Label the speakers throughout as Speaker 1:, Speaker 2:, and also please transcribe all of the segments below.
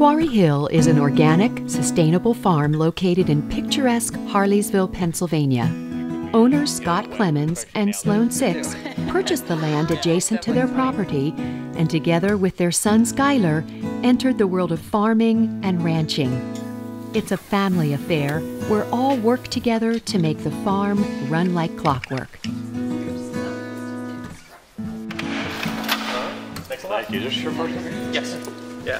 Speaker 1: Quarry Hill is an organic, sustainable farm located in picturesque Harleysville, Pennsylvania. Owners Scott Clemens and Sloane purchased the land adjacent to their property and together with their son Skyler entered the world of farming and ranching. It's a family affair where all work together to make the farm run like clockwork.
Speaker 2: Thank you. Is this your first time? Yes. Yeah.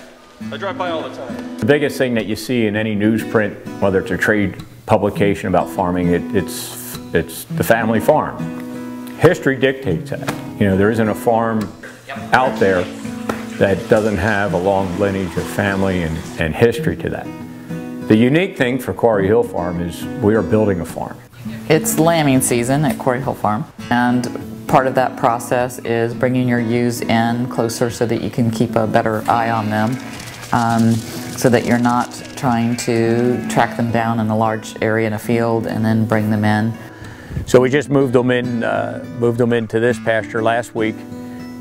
Speaker 2: I drive by all the time.
Speaker 3: The biggest thing that you see in any newsprint, whether it's a trade publication about farming, it's the family farm. History dictates that. You know, there isn't a farm out there that doesn't have a long lineage of family and history to that. The unique thing for Quarry Hill Farm is we are building a farm.
Speaker 4: It's lambing season at Quarry Hill Farm, and part of that process is bringing your ewes in closer so that you can keep a better eye on them, so that you're not trying to track them down in a large area in a field and then bring them in.
Speaker 3: So we just moved them into this pasture last week.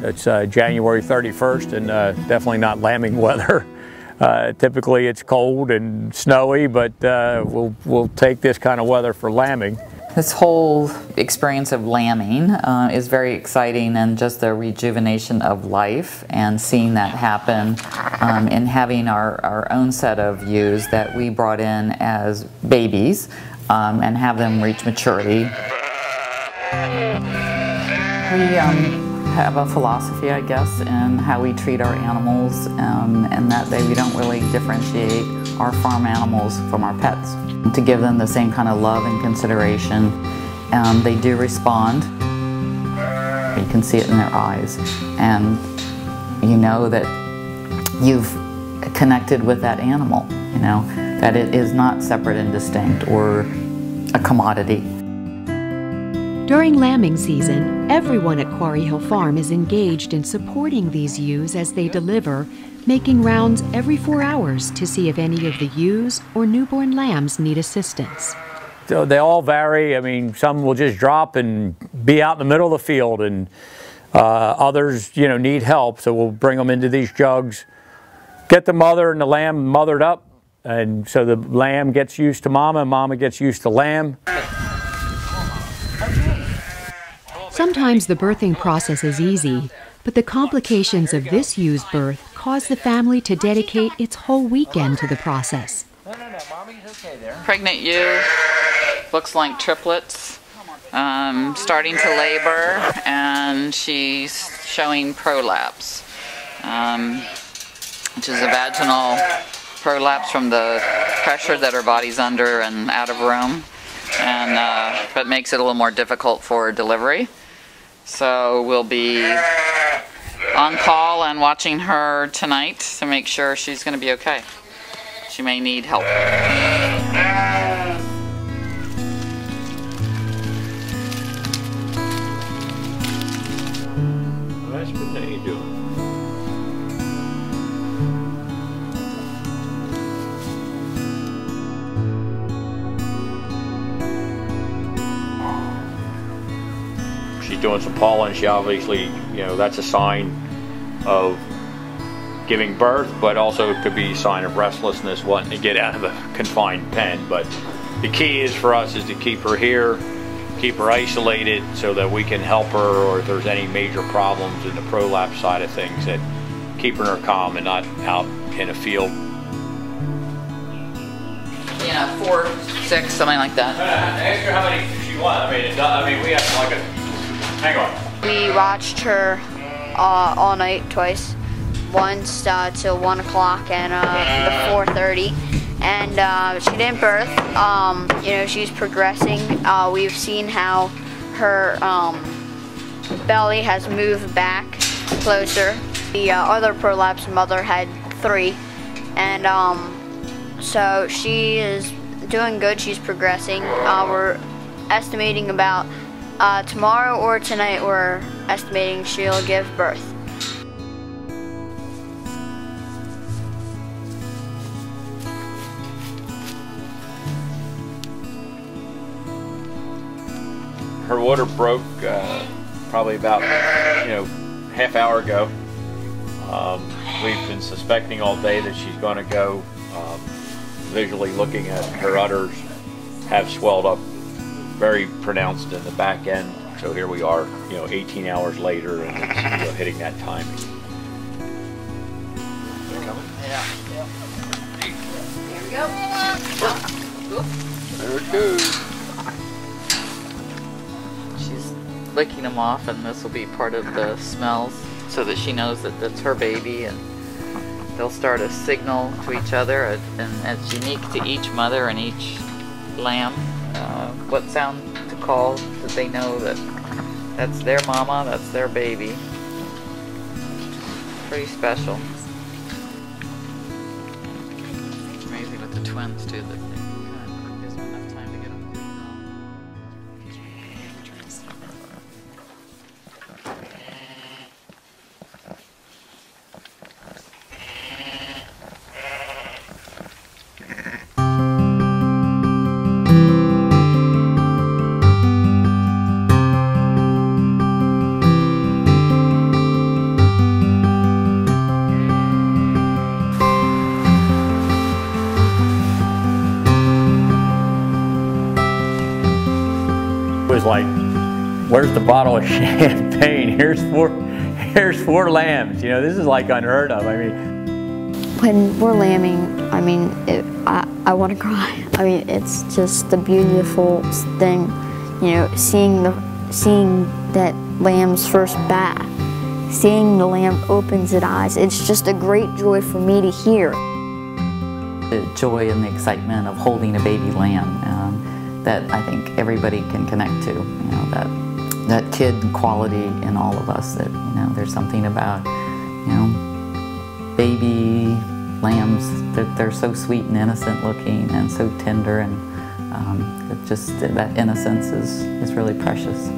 Speaker 3: It's January 31st and definitely not lambing weather. Typically it's cold and snowy, but we'll take this kind of weather for lambing.
Speaker 4: This whole experience of lambing is very exciting, and just the rejuvenation of life and seeing that happen, and having our own set of ewes that we brought in as babies and have them reach maturity. We have a philosophy, I guess, in how we treat our animals, and that we don't really differentiate our farm animals from our pets. To give them the same kind of love and consideration. They do respond. You can see it in their eyes, and you know that you've connected with that animal, you know, that it is not separate and distinct or a commodity.
Speaker 1: During lambing season, everyone at Quarry Hill Farm is engaged in supporting these ewes as they deliver, making rounds every 4 hours to see if any of the ewes or newborn lambs need assistance.
Speaker 3: So they all vary. I mean, some will just drop and be out in the middle of the field, and others, you know, need help. So we'll bring them into these jugs, get the mother and the lamb mothered up, and so the lamb gets used to mama, and mama gets used to lamb.
Speaker 1: Sometimes the birthing process is easy, but the complications of this ewe's birth cause the family to dedicate its whole weekend to the process.
Speaker 2: No, Mommy's okay there.
Speaker 4: Pregnant ewe, looks like triplets, starting to labor, and she's showing prolapse, which is a vaginal prolapse from the pressure that her body's under and out of room, and but makes it a little more difficult for delivery. So we'll be on call and watching her tonight to make sure she's going to be okay. She may need help.
Speaker 3: That's good. How you doing? She's doing some pollen. She obviously, you know, that's a sign of giving birth, but also it could be a sign of restlessness, wanting to get out of a confined pen. But the key is for us is to keep her here, keep her isolated so that we can help her, or if there's any major problems in the prolapse side of things, that keeping her calm and not out in a field.
Speaker 4: You know, 4, 6, something like that.
Speaker 3: Ask her how many she wants. I mean, we have like a, hang on.
Speaker 5: We watched her all night twice. Once till 1 o'clock and 4:30, and she didn't birth. You know, she's progressing. We've seen how her belly has moved back closer. The other prolapse mother had 3, and so she is doing good. She's progressing. We're estimating about tomorrow or tonight. We're estimating she'll give birth.
Speaker 3: Her water broke probably about, you know, half hour ago. we've been suspecting all day that she's going to go. Visually looking at her udders have swelled up very pronounced in the back end. So here we are, 18 hours later, and it's hitting that timing. They're coming?
Speaker 4: Yeah.
Speaker 5: Here we go.
Speaker 3: There it goes.
Speaker 4: She's licking them off, and this will be part of the smells so that she knows that that's her baby, and they'll start a signal to each other, and it's unique to each mother and each lamb. What sound to call that they know that that's their mama, that's their baby. Pretty special. It's amazing with the twins too, that they kind of gives them enough time to get them cleaned
Speaker 3: It was like, where's the bottle of champagne? Here's four lambs. This is like unheard of. I mean,
Speaker 5: When we're lambing, I mean, I want to cry. I mean, it's just the beautiful thing, seeing that lamb's first bath, seeing the lamb opens its eyes. It's just a great joy for me to hear.
Speaker 4: The joy and the excitement of holding a baby lamb that I think everybody can connect to. That kid quality in all of us. That there's something about baby lambs. They're so sweet and innocent looking and so tender, and that innocence is really precious.